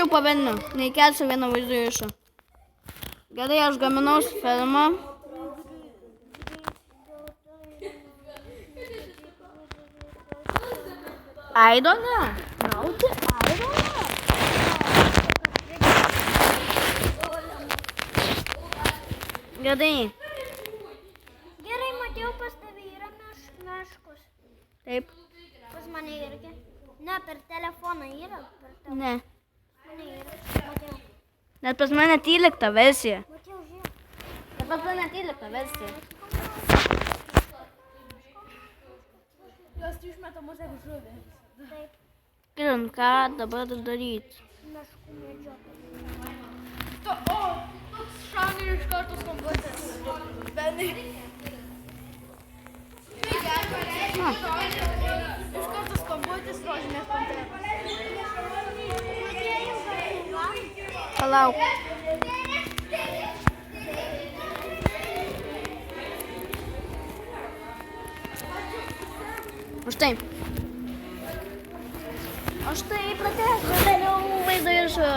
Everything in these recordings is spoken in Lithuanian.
jau pavelniu, neįkelsiu vieną vaizdo įrašą. Gerai, aš gaminau filmą. Aido ne. Nauti Aido ne. Gerai. Gerai, Matėjau, pas tavį yra meškus. Taip. Pas mane irgi. Ne, per telefoną yra. Ne. Mane yra. Matėjau. Net pas mane 13 versija. Matėjau, žiūrėk. Net pas mane 13 versija. Jos išmetamos kaip žuvį. Taip, Kirin, ką dabar daryti? meškų medžiotojai. O, toks šauni iš karto skambutis. Benai. Iš karto skambutis rožinės panteros. Palauk. O štai. O štai pratęsiu vėliau vaizdo įrašą.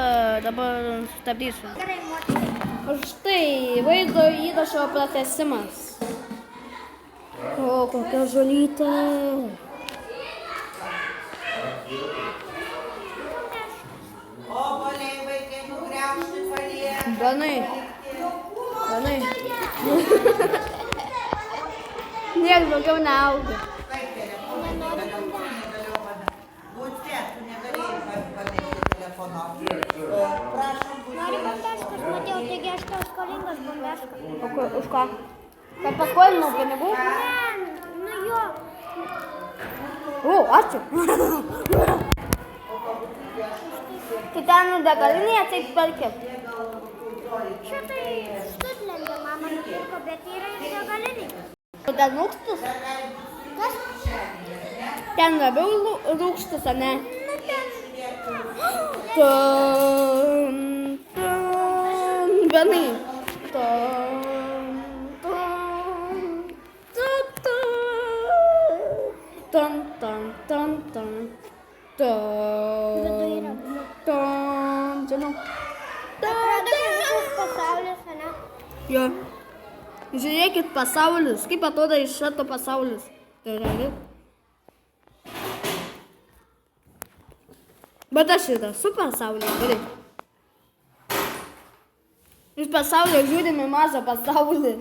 Dabar stabdysiu. Gerai, Matėjau. O štai vaizdo įrašo pratęsimas. O, kokia žolytė. Obuoliai vaikai nugriaužti palieka. Benai. Benai. Niek daugiau neauga. Būtė, tu negalėjai palikti telefono. Prašom, Nori bombeškas, Matėjau, taigi aš tau skolingas bombeškas. Už ką? Kad paskolinau pinigų? Ne, nu jo. O, ačiū. Tai ten degalinėje taip perkėt. Šitai Štutlende mama nupirko, bet yra ir degalinė. O ten rūgštus? Kas? Ten labiau rūgštus, ar ne? Nu ten. Tan, Benai. Tan, žinau. Atrodo, kad visas pasaulis, ane? Jo. Žiūrėkit pasaulis. Kaip atrodo iš šito pasaulis. Tai realiai. Bet aš ir esu pasaulyje. Gerai. Iš pasaulio žiūrim į mažą pasaulį.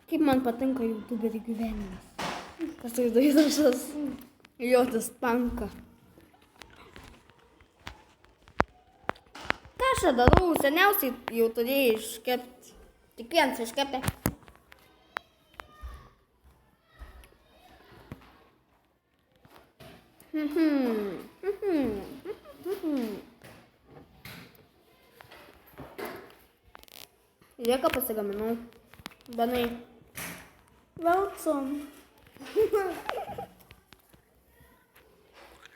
Kaip man patinka YouTuberių gyvenimas. Tas vaizdo įrašas. Jotis panka. Ką aš čia darau? Seniausiai jau turėjai iškepti. Tik vienas iškepė. Lieka pasigaminau. Benai. Velcom.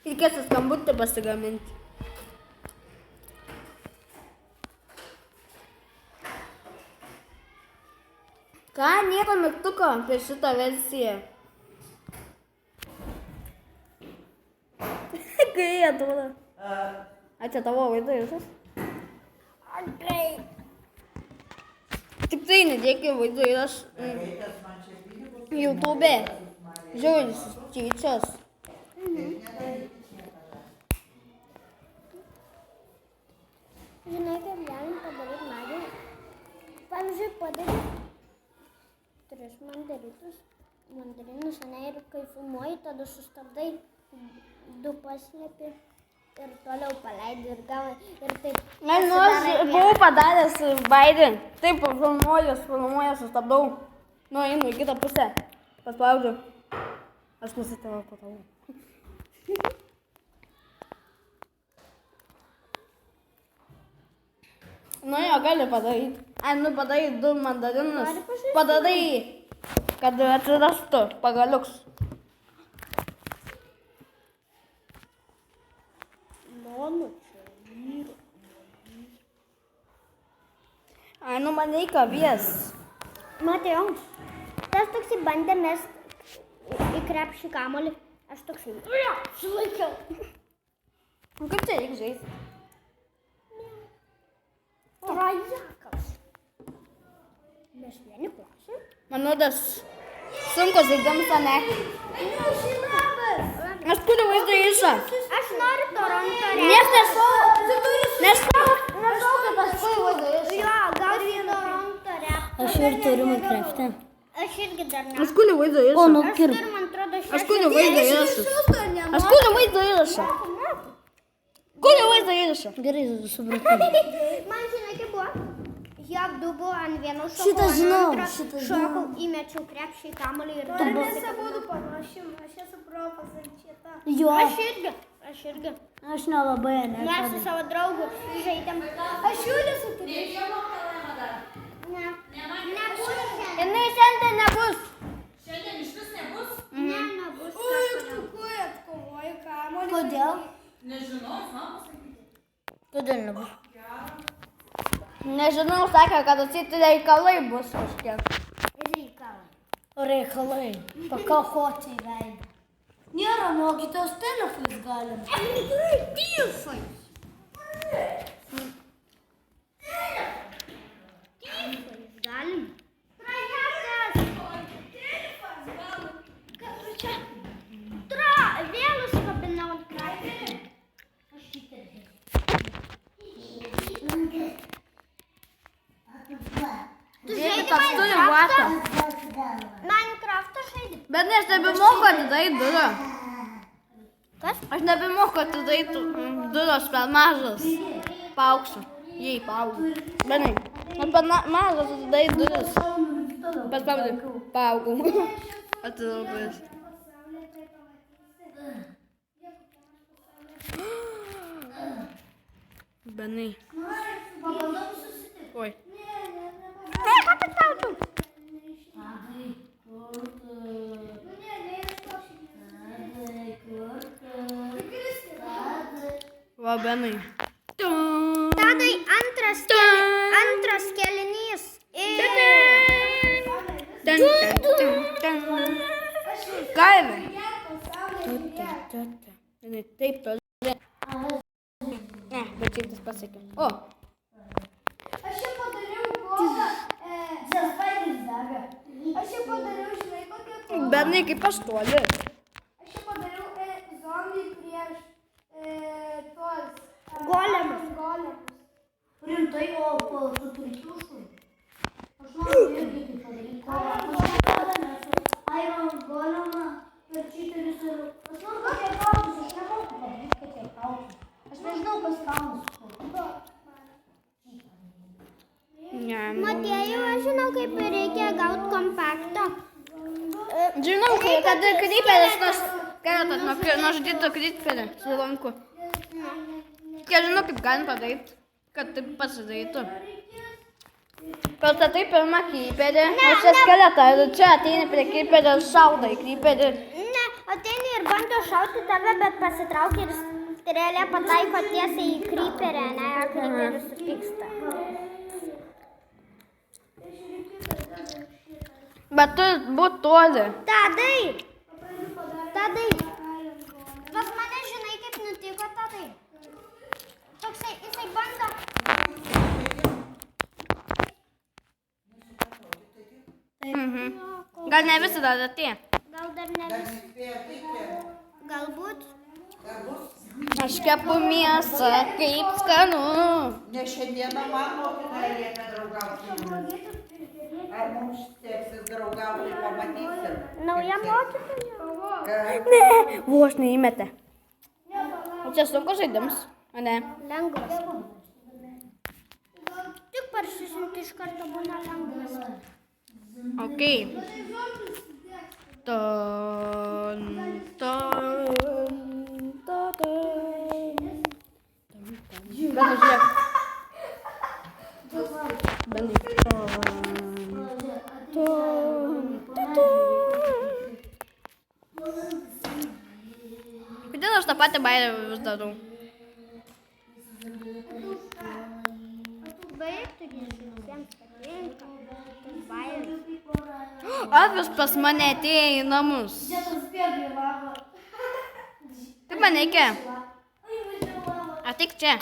Reikės skambutį pasigaminti. Ką? Nieko mygtuko apie šitą versiją. Kai atrodo. A čia tavo vaizdo įrašas? Antrai. Tik tai nedėkė vaizdo įrašą YouTube. Žiūrės tyčios. Žinai, kaip galim padaryti magį? Pavyzdžiui, padaryti 3 mandarinus, ane, ir kai filmuoji, tada sustabdai, 2 paslėpi ir toliau paleidi ir gavai ir taip. Aš buvau padaręs baidį. Taip, filmuoju, sustabdau. Nu, einu į kitą pusę. Paspaudžiu. Aš nusiteleportavau. Nu jo, gali padaryti. Ai, nu padarai 2 mandarinus. Padarai, kad atsirastų pagaliuks. Mano čia vyro. Ai, nu man reikia avies. Matėjau, tas toks bandė mest į krepšį kamuolį. Aš toksai. Sulaikiau. Nu kaip čia reikia žaisti? Trajakas. Mes vieni klasė. Manau, tas sunkus žaidimas, o ne? Aš kuriu vaizdo įrašą. Aš noriu Toronto Nes nežinau, kad aš kuriu vaizdo įrašą. Jo, gal Toronto repą. Aš ir turiu Minecraft'e. Aš irgi dar ne. Aš kuriu vaizdo įrašą. O, nu Aš kirp. turiu, man atrodo, Aš kuriu vaizdo įrašą. Aš kuriu vaizdo įrašą. Kuriu vaizdo įrašą. Gerai, supratau. Man žinai, kaip buvo? Jog du buvo ant vieno šoko, Šitą ant žinau, antro šitą šokau, įmečiau krepšį į kamuolį ir... Mes abudu panašim, aš esu profas ant šitą. Jo, Aš irgi. aš nelabai, ne. Mes su savo draugu žaidėm. Aš Jūlė su kitais. Ne. Nebus. Jinai šiandien nebus. Ne, nebus. Ui, kukuj, atkovoju kamuolį. Kodėl? Kodėl nebus? Nežinau, sakė, kad atsiti reikalai bus kažkiek. Reikalai. Pakahoti į veidą. Nėra mokytojos telefais galim. Galim. Vėl užkabinau ant kraičio. Žiūrėk, toks turi vatą. Minecraft'ą žaidži. Bet ne, aš nebemoku atidaryti durą. Kas? Aš nebemoku atidaryti duros per mažas. Paaugsiu. Jei, paaugsiu. Bet ne, aš per mažas atidaryti duris. Bet paaugau. Atidarau duris. Benai. Oi. Va, Benai. Tadai antras kėlinys. Kaime. Taip, toliau. Ne, bet šiaip tas pasakė. O, Aš čia padariau kodą. Aš čia padariau, žinai, kokią kodą. Benai kaip aš toli. Aš čia padariau zombį prieš tuos... Golemus. Rimtai, o po suturikiuškui. Aš noriu irgi tai padaryti. Iron Golemą per cheaterius ir... Aš noriu kokie kaltus, aš nemoku padaryti kokie kaltus. Aš nežinau, kas kaltus. Matėjau, aš žinau, kaip reikia gauti kompaktą. Žinau, kad kryperis nuo žudyto kryperį su lanku. Kai žinau, kaip galim padaryti, kad taip pasidarytų. Pastatai pirmą kryperį, o čia skeletą ir čia ateini prie kryperio ir šaudai kryperį. Ne, ateini ir bando šauti tave, bet pasitraukia ir strėlė pataiko tiesiai į kryperę, ne, kryperis supyksta. Bet tu būt toli. Tadai! Pas mane žinai, kaip nutiko, Tadai? Toksai, jisai bando... Gal ne visi dar atėjo. Gal dar ne visi. Galbūt. Aš kepu mėsą, kaip skanu. Ne šiandieną man mokytoja liepia draugauti. Ar mums seksis draugauti, pamatysim. Nauja mokytoja. Ne, vos neįmetė. O čia sunku žaidimas, o ne? Lengvas. Tik parsisinti iš karto būna lengvas. Ok. Benai, žiūrėk. Benai. Kodėl aš tą patį bairį vis darau? Baigti, visiems patinka. Alvis pas mane atėjo į namus. Dėtas bėgai, varo. nereikia. Ar tik čia?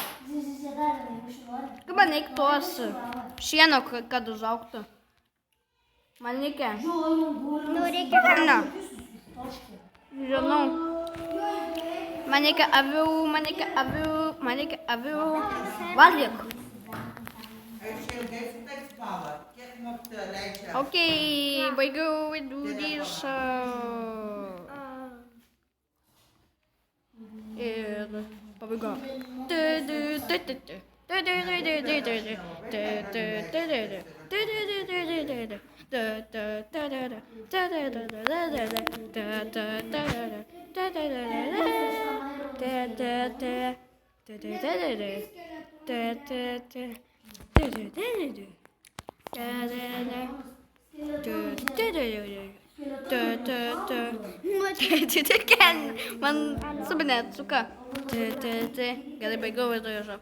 Kaip man reikia tos šieno, kad užaugtų? Man reikia. Nu, reikia Ne. Žinau. Man reikia avių. Valgyk. Aš ilgai su tais spala. Kiek mokytoja leidžia? Ok, baigiau vidurysą. Ir pabaiga. Man subinėt, suka. Gerai, baigiau vidurysą.